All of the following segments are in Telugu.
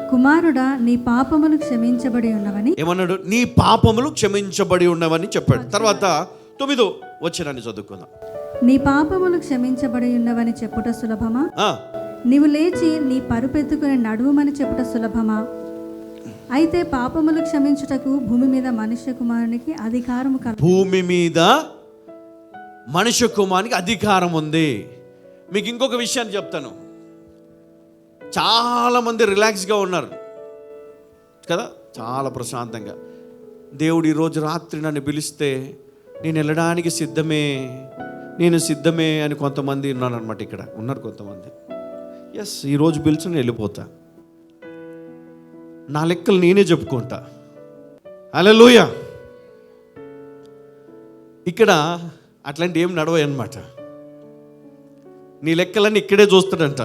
కుమారుడా, నీ పాపములు క్షమించబడి ఉన్నవని. ఏమన్నాడు? నీ పాపములు క్షమించబడి ఉన్నవని చెప్పాడు. తర్వాత 9వ వచనాన్ని చదువుకుందాం. నీ పాపములు క్షమించబడి ఉన్నవని చెప్పుట సులభమా? నీవు లేచి నీ పరుపెత్తుకుని నడువుమని చెప్పుట సులభమా? అయితే పాపములు క్షమించుటకు భూమి మీద మనుష్య కుమారునికి అధికారము కలదు. భూమి మీద మనుష్య కుమారునికి అధికారం ఉంది. మీకు ఇంకొక విషయాన్ని చెప్తాను. చాలామంది రిలాక్స్గా ఉన్నారు కదా, చాలా ప్రశాంతంగా. దేవుడు ఈరోజు రాత్రి నన్ను పిలిస్తే నేను వెళ్ళడానికి నేను సిద్ధమే అని కొంతమంది ఉన్నారు అనమాట. ఇక్కడ ఉన్నారు కొంతమంది. ఎస్, ఈరోజు పిలిచి నేను వెళ్ళిపోతా, నా లెక్కలు నేనే చెప్పుకుంటా. హల్లెలూయా. ఇక్కడ అట్లాంటి ఏం నడవాయి అన్నమాట. నీ లెక్కలన్నీ ఇక్కడే చూస్తాడంట.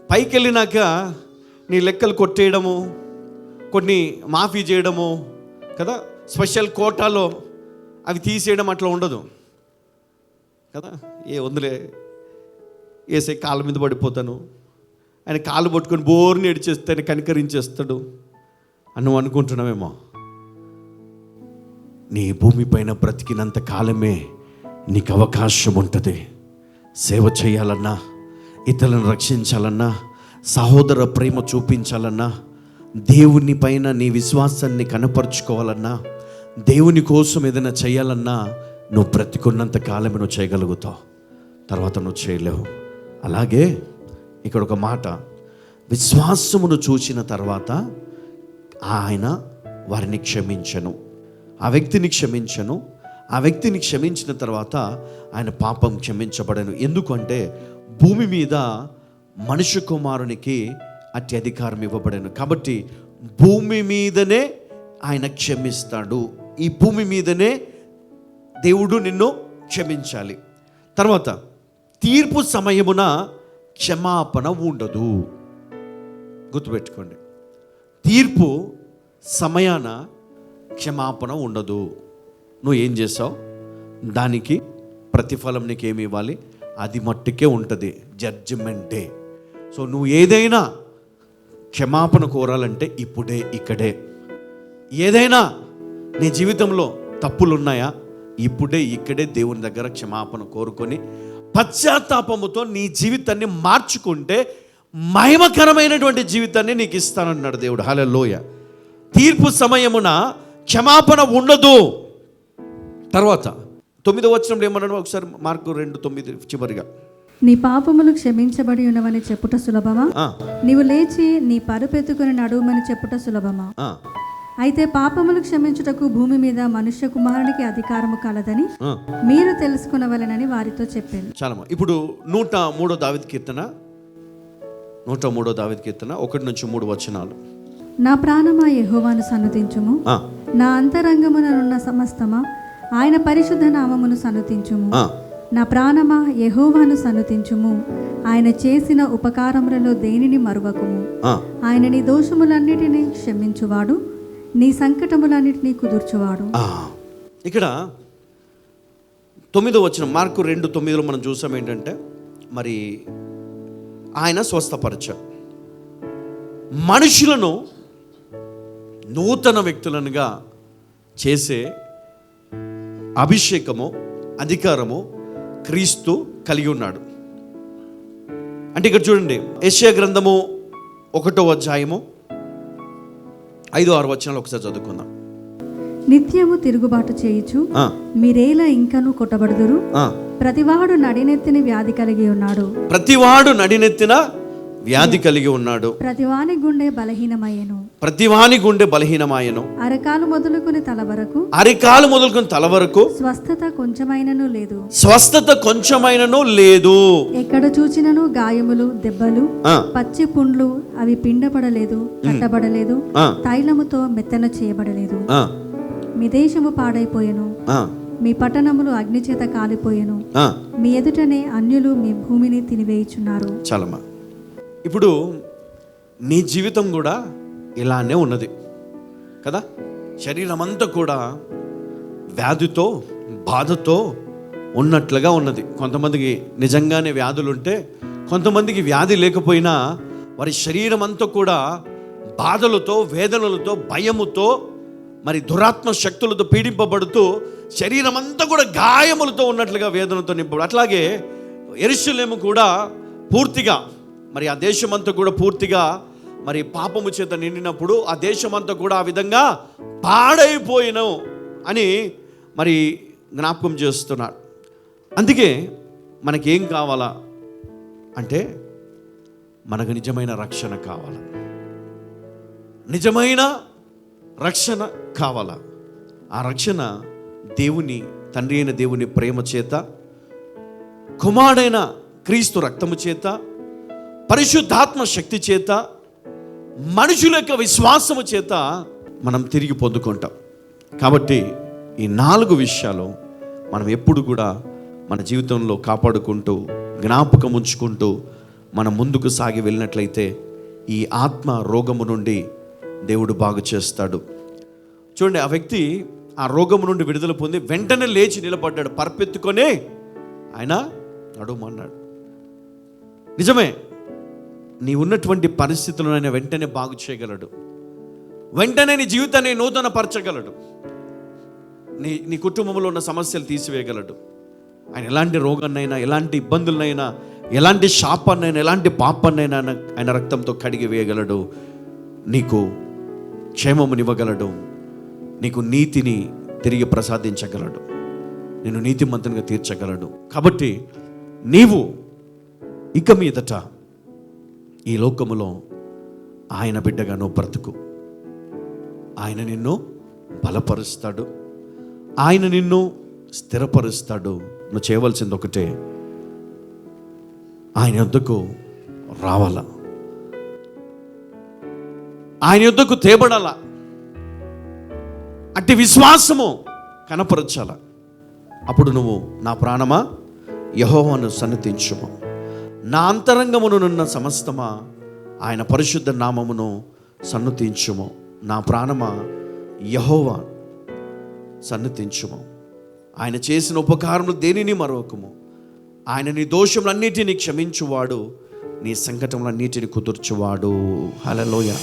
పైకి వెళ్ళినాక నీ లెక్కలు కొట్టేయడము, కొన్ని మాఫీ చేయడము కదా, స్పెషల్ కోటాలో అవి తీసేయడం అట్లా ఉండదు కదా. వద్దులే, వేసే కాళ్ళ మీద పడిపోతాను, ఆయన కాళ్ళు పట్టుకొని బోర్ని ఏడిచేస్తే ఆయన కనికరించేస్తాడు అని నువ్వు అనుకుంటున్నావేమో. నీ భూమి పైన బ్రతికినంత కాలమే నీకు అవకాశం ఉంటుంది. సేవ చేయాలన్నా, ఇతరులను రక్షించాలన్నా, సహోదర ప్రేమ చూపించాలన్నా, దేవుని పైన నీ విశ్వాసాన్ని కనపరుచుకోవాలన్నా, దేవుని కోసం ఏదైనా చేయాలన్నా నువ్వు బ్రతికున్నంత కాలమే నువ్వు చేయగలుగుతావు. తర్వాత నువ్వు చేయలేవు. అలాగే ఇక్కడ ఒక మాట, విశ్వాసమును చూసిన తర్వాత ఆయన వారిని క్షమించను, ఆ వ్యక్తిని క్షమించను. ఆ వ్యక్తిని క్షమించిన తర్వాత ఆయన పాపం క్షమించబడను. ఎందుకంటే భూమి మీద మనుష్య కుమారునికి అట్టి అధికారం ఇవ్వబడను. కాబట్టి భూమి మీదనే ఆయన క్షమిస్తాడు. ఈ భూమి మీదనే దేవుడు నిన్ను క్షమించాలి. తర్వాత తీర్పు సమయమున క్షమాపణ ఉండదు. గుర్తుపెట్టుకోండి, తీర్పు సమయాన క్షమాపణ ఉండదు. నువ్వు ఏం చేసావు దానికి ప్రతిఫలం నీకేమి ఇవ్వాలి, అది మట్టుకే ఉంటుంది. Judgement day. సో నువ్వు ఏదైనా క్షమాపణ కోరాలంటే ఇప్పుడే, ఇక్కడే. ఏదైనా నీ జీవితంలో తప్పులు ఉన్నాయా, ఇప్పుడే ఇక్కడే దేవుని దగ్గర క్షమాపణ కోరుకొని పశ్చాత్తాపముతో నీ జీవితాన్ని మార్చుకుంటే మహిమకరమైనటువంటి జీవితాన్ని నీకు ఇస్తానన్నాడు దేవుడు. హల్లెలూయా. తీర్పు సమయమున క్షమాపణ ఉండదు. తర్వాత 9వ వచనంలో ఏమన్నాడు ఒకసారి, మార్కు 2:9 చివరిగా. నీ పాపములు క్షమించబడి ఉన్నవని చెప్పుట సులభమా? నీవు లేచి నీ పరుపెత్తుకుని నడువుమని చెప్పుట సులభమా? అయితే పాపములు క్షమించుటకు భూమి మీద మనుష్య కుమారునికి అధికారము కలదని మీరు తెలుసుకునవలెనని వారితో చెప్పాను. చాలా. ఇప్పుడు 103వ దావీదు కీర్తన 1-3 వచనాలు. నా ప్రాణమా యెహోవాను సన్నుతించుము, నా అంతరంగముననున్న సమస్తమా ఆయన పరిశుద్ధ నామమును సన్నుతించుము. నా ప్రాణమా యెహోవాను సన్నుతించుము, ఆయన చేసిన ఉపకారములలో దేనిని మరువకుము. ఆయన నీ దోషములన్నిటినీ క్షమించువాడు, నీ సంకటములన్నిటినీ కుదుర్చువాడు. ఇక్కడ 9వ వచనం మార్కు 2:9 మనం చూసాం ఏంటంటే, మరి ఆయన స్వస్థపరచారు, మనుషులను నూతన వ్యక్తులనుగా చేసే అభిషేకము, అధికారము క్రీస్తు కలిగి ఉన్నాడు. అంటే ఇక్కడ చూడండి, యెషయా గ్రంథము 1వ అధ్యాయము 5-6 వచనాలు ఒకసారి చదువుకుందాం. నిత్యము తిరుగుబాటు చేయుచు మీరేలా ఇంకను కొట్టబడుదురు. ప్రతివాడు నడినెత్తిన వ్యాధి కలిగి ఉన్నాడు. ప్రతివాడు నడినెత్తిన వ్యాధి కలిగి ఉన్నాడు. ప్రతివాని గుండె బలహీనమయ్యను. ప్రతివాని గుండె బలహీనమాయను. అరకాలు మొదలుకొని తల వరకు స్వస్థత కొంచెమైనను లేదు. ఎక్కడ చూచినను గాయములు, దెబ్బలు, పచ్చి పుండ్లు, అవి పిండబడలేదు, కట్టబడలేదు, తైలముతో మెత్తన చేయబడలేదు. మీ దేశము పాడైపోయెను, మీ పట్టణములు అగ్ని చేత కాలిపోయెను, మీ ఎదుటనే అన్యులు మీ భూమిని తినివేయుచున్నారు. చాలమ్మా. ఇప్పుడు నీ జీవితం కూడా ఇలానే ఉన్నది కదా. శరీరం అంతా కూడా వ్యాధితో, బాధతో ఉన్నట్లుగా ఉన్నది. కొంతమందికి నిజంగానే వ్యాధులు ఉంటే, కొంతమందికి వ్యాధి లేకపోయినా వారి శరీరం అంతా కూడా బాధలతో, వేదనలతో, భయముతో, మరి దురాత్మ శక్తులతో పీడింపబడుతూ శరీరం అంతా కూడా గాయములతో ఉన్నట్లుగా వేదనతో నింపబడు. అట్లాగే యెరూషలేము కూడా పూర్తిగా, మరి ఆ దేశమంతా కూడా పూర్తిగా మరి పాపము చేత నిండినప్పుడు ఆ దేశమంతా కూడా ఆ విధంగా పాడైపోయిను అని మరి జ్ఞాపకం చేస్తున్నాడు. అందుకే మనకేం కావాలా అంటే మనకు నిజమైన రక్షణ కావాలా, నిజమైన రక్షణ కావాలా. ఆ రక్షణ దేవుని, తండ్రి అయిన దేవుని ప్రేమ చేత, కుమారుడైన క్రీస్తు రక్తము చేత, పరిశుద్ధాత్మ శక్తి చేత, మనుషుల యొక్క విశ్వాసము చేత మనం తిరిగి పొందుకుంటాం. కాబట్టి ఈ 4 విషయాలు మనం ఎప్పుడు కూడా మన జీవితంలో కాపాడుకుంటూ, జ్ఞాపకం ఉంచుకుంటూ మనం ముందుకు సాగి వెళ్ళినట్లయితే ఈ ఆత్మ రోగము నుండి దేవుడు బాగు చేస్తాడు. చూడండి, ఆ వ్యక్తి ఆ రోగము నుండి విడుదల పొంది వెంటనే లేచి నిలబడ్డాడు. పరుపెత్తుకొని ఆయన నడుమన్నాడు. నిజమే, నీ ఉన్నటువంటి పరిస్థితులను ఆయన వెంటనే బాగు చేయగలడు. వెంటనే నీ జీవితాన్ని నూతన పరచగలడు. నీ కుటుంబంలో ఉన్న సమస్యలు తీసివేయగలడు. ఆయన ఎలాంటి రోగాన్నైనా, ఎలాంటి ఇబ్బందులనైనా, ఎలాంటి శాపాన్నైనా, ఎలాంటి పాపాన్నైనా ఆయన రక్తంతో కడిగి వేయగలడు. నీకు క్షేమమునివ్వగలడు. నీకు నీతిని తిరిగి ప్రసాదించగలడు. నేను నీతిమంతునిగా తీర్చగలడు. కాబట్టి నీవు ఇక మీదట ఈ లోకములో ఆయన బిడ్డగా నువ్వు బ్రతుకు. ఆయన నిన్ను బలపరుస్తాడు, ఆయన నిన్ను స్థిరపరుస్తాడు. నువ్వు చేయవలసింది ఒకటే, ఆయన యొద్దకు రావాలా, ఆయన యొద్దకు తేబడాలా, అట్టి విశ్వాసము కనపరచాల. అప్పుడు నువ్వు, నా ప్రాణమా యెహోవాను సన్నిధించుము, నా అంతరంగమునున్న సమస్తమా ఆయన పరిశుద్ధ నామమును సన్నుతించుము, నా ప్రాణమా యెహోవా సన్నుతించుము. ఆయన చేసిన ఉపకారములు దేనిని మరొకము. ఆయన నీ దోషములన్నిటినీ క్షమించువాడు, నీ సంకటములన్నిటిని కుదుర్చువాడు. హల్లెలూయా.